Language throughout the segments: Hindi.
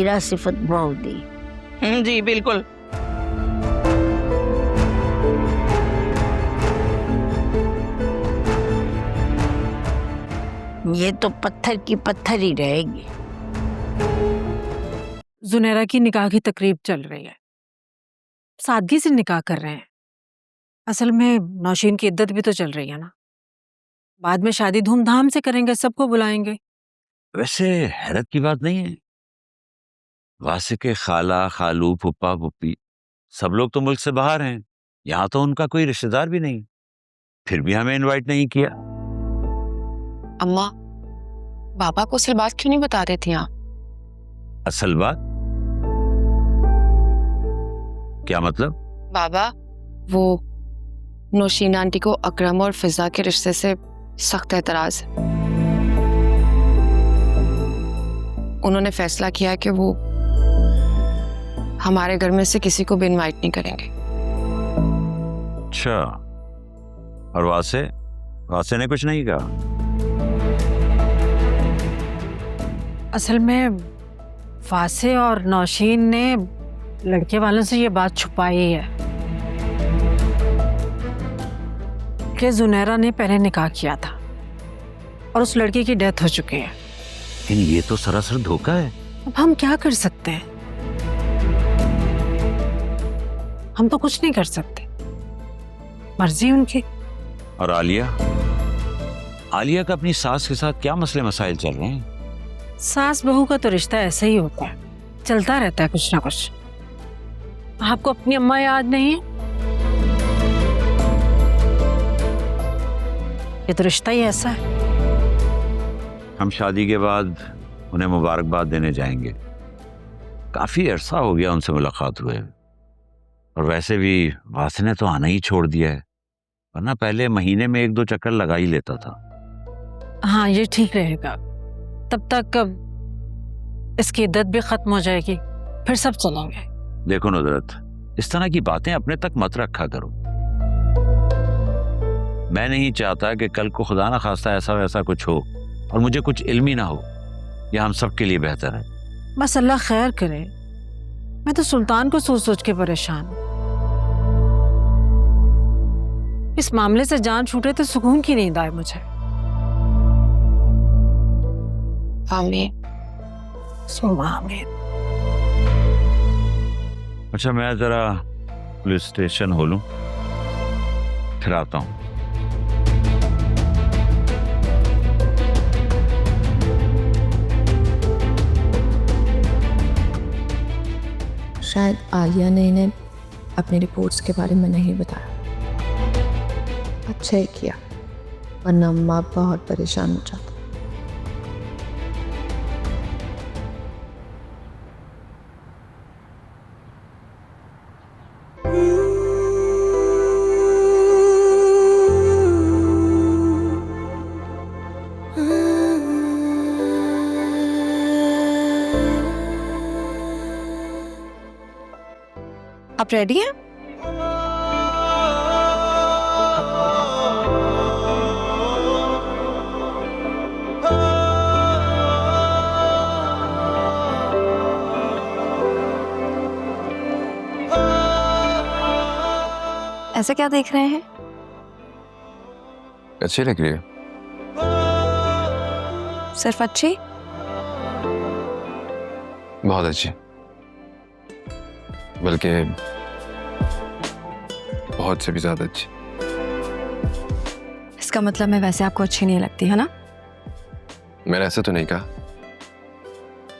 हीरा सिफत बहू दी। जी बिल्कुल। ये तो पत्थर की पत्थर ही रहेगी। जुनैरा की निकाह की तकरीब चल रही है, सादगी से निकाह कर रहे हैं। असल में नौशीन की इद्दत भी तो चल रही है ना, बाद में शादी धूमधाम से करेंगे, सबको बुलाएंगे। वैसे हैरत की बात नहीं है, वासे के खाला खालू फुप्पा फुप्पी सब लोग तो मुल्क से बाहर हैं, यहाँ तो उनका कोई रिश्तेदार भी नहीं, फिर भी हमें इनवाइट नहीं किया। अम्मा, बाबा को असल बात क्यों नहीं बता रहे थे आप? असल बात क्या मतलब? बाबा, वो नौशीन आंटी को अकरम और फिजा के रिश्ते से सख्त एतराज है। उन्होंने फैसला किया कि वो हमारे घर में से किसी को भी इनवाइट नहीं करेंगे। अच्छा, और वासे ने कुछ नहीं कहा? असल में वासे और नौशीन ने लड़के वालों से ये बात छुपाई है कि जुनैरा ने पहले निकाह किया था और उस लड़की की डेथ हो चुकी है। लेकिन ये तो सरासर धोखा है। अब हम क्या कर सकते हैं? हम तो कुछ नहीं कर सकते, मर्जी उनकी। और आलिया का अपनी सास के साथ क्या मसले मसाइल चल रहे हैं? सास बहू का तो रिश्ता ऐसा ही होता है, चलता रहता है कुछ ना कुछ। आपको अपनी अम्मा याद नहीं है? ये तो रिश्ता ही ऐसा है। हम शादी के बाद उन्हें मुबारकबाद देने जाएंगे, काफी अरसा हो गया उनसे मुलाकात हुए, और वैसे भी वासे ने तो आना ही छोड़ दिया है, वरना पहले महीने में 1-2 चक्कर लगा ही लेता था। हाँ, ये ठीक रहेगा। तब तक इसकी इद्दत भी खत्म हो जाएगी, फिर सब चलेंगे। देखो नुदरत, इस तरह की बातें अपने तक मत रखा करो। मैं नहीं चाहता कि कल को खुदा ना खास्ता ऐसा वैसा कुछ हो और मुझे कुछ इल्म ही ना हो। यह हम सब के लिए बेहतर है। बस अल्लाह खैर करे। मैं तो सुल्तान को सोच सोच के परेशान हूँ। इस मामले से जान छूटे तो सुकून की नींद आए मुझे। आमीन। आमीन। अच्छा, मैं जरा पुलिस स्टेशन हो लूं, फिर आता हूं। शायद आलिया ने इन्हें अपनी रिपोर्ट्स के बारे में नहीं बताया। अच्छा ही किया, वरना अम्मा बहुत परेशान हो जाता। आप रेडी हैं? ऐसा क्या देख रहे हैं? अच्छी लग रही है। सिर्फ अच्छी? बहुत अच्छी, बल्कि बहुत से भी ज्यादा अच्छी। इसका मतलब मैं वैसे आपको अच्छी नहीं लगती है ना? मैंने ऐसे तो नहीं कहा।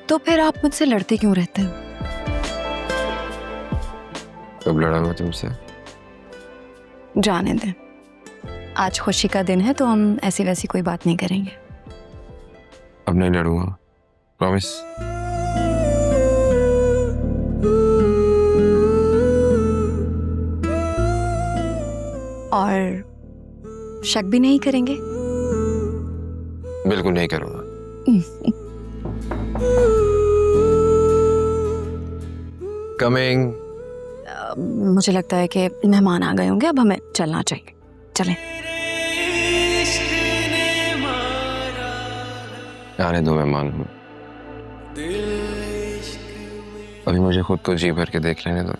तो फिर आप मुझसे लड़ते क्यों रहते हो? कब लड़ा मैं तुमसे? जाने दें, आज खुशी का दिन है तो हम ऐसी वैसी कोई बात नहीं करेंगे। अब नहीं लड़ूंगा, प्रॉमिस। और शक भी नहीं करेंगे? बिल्कुल नहीं करूंगा। कमिंग। मुझे लगता है कि मेहमान आ गए होंगे, अब हमें चलना चाहिए। चलें। आने दो मेहमान। अभी मुझे खुद को जी भर के देख लेने दो।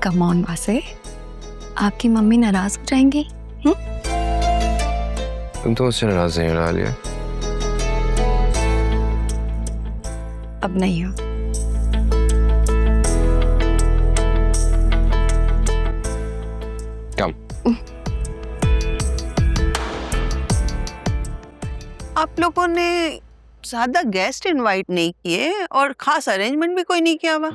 कम ऑन वासे, आपकी मम्मी नाराज हो जाएंगी। तुम तो उससे नाराज नहीं हो आलिया। अब नहीं हो। कम। आप लोगों ने ज्यादा गेस्ट इनवाइट नहीं किए और खास अरेंजमेंट भी कोई नहीं किया हुआ।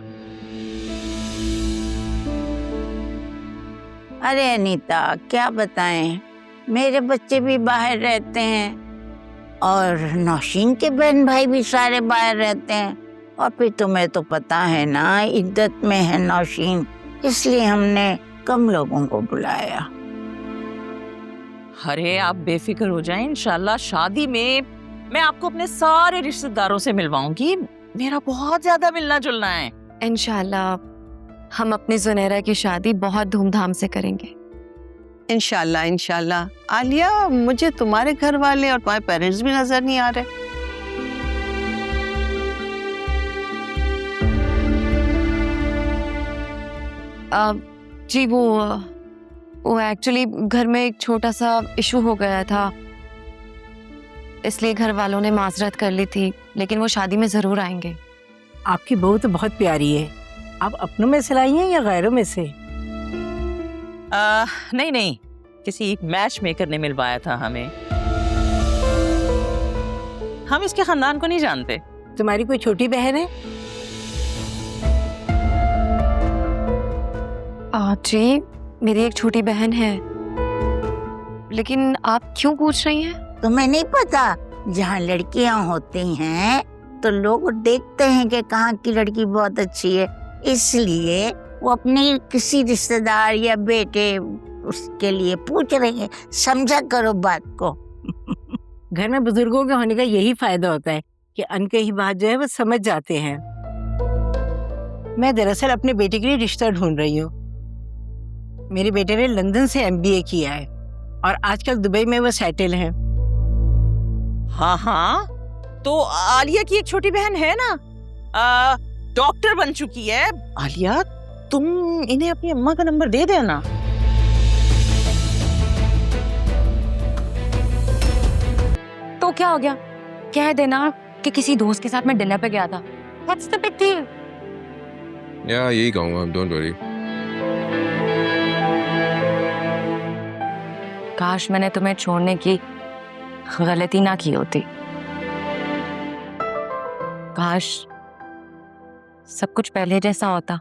अरे अनीता, क्या बताएं, मेरे बच्चे भी बाहर रहते हैं और नौशीन के बहन भाई भी सारे बाहर रहते हैं, और फिर तुम्हें तो पता है ना, इद्दत में है नौशीन, इसलिए हमने कम लोगों को बुलाया। अरे आप बेफिक्र हो जाएं, इंशाल्लाह शादी में मैं आपको अपने सारे रिश्तेदारों से मिलवाऊंगी। मेरा बहुत ज्यादा मिलना जुलना है। इंशाल्लाह हम अपनी जुनैरा की शादी बहुत धूमधाम से करेंगे। इंशाल्लाह इंशाल्लाह। आलिया, मुझे तुम्हारे घर वाले और तुम्हारे पेरेंट्स भी नजर नहीं आ रहे। जी वो एक्चुअली घर में एक छोटा सा इशू हो गया था, इसलिए घर वालों ने माजरत कर ली थी, लेकिन वो शादी में जरूर आएंगे। आपकी बहू तो बहुत प्यारी है। आप अपनों में से लाई हैं या गैरों में से? नहीं नहीं, किसी मैच मेकर ने मिलवाया था हमें। हम इसके खानदान को नहीं जानते। तुम्हारी कोई छोटी बहन है? जी मेरी एक छोटी बहन है, लेकिन आप क्यों पूछ रही हैं? तुम्हें नहीं पता, जहाँ लड़कियां होती हैं तो लोग देखते हैं कि कहाँ की लड़की बहुत अच्छी है, इसलिए वो अपने किसी रिश्तेदार या बेटे उसके लिए पूछ रही है। समझा करो बात को। घर में बुजुर्गों के होने का यही फायदा होता है कि अनकही बात जो है वो समझ जाते हैं। मैं दरअसल अपने बेटे के लिए रिश्ता ढूंढ रही हूँ। मेरे बेटे ने लंदन से MBA किया है और आजकल दुबई में वो सेटल हैं। हाँ हाँ, तो आलिया की एक छोटी बहन है ना, डॉक्टर बन चुकी है। आलिया, तुम इन्हें अपनी अम्मा का नंबर दे देना। तो क्या हो गया, कह देना कि किसी दोस्त के साथ मैं डिनर पे गया था। What's the big deal? या यही कहूँगा, डोंट वरी। काश मैंने तुम्हें छोड़ने की गलती ना की होती। काश सब कुछ पहले जैसा होता।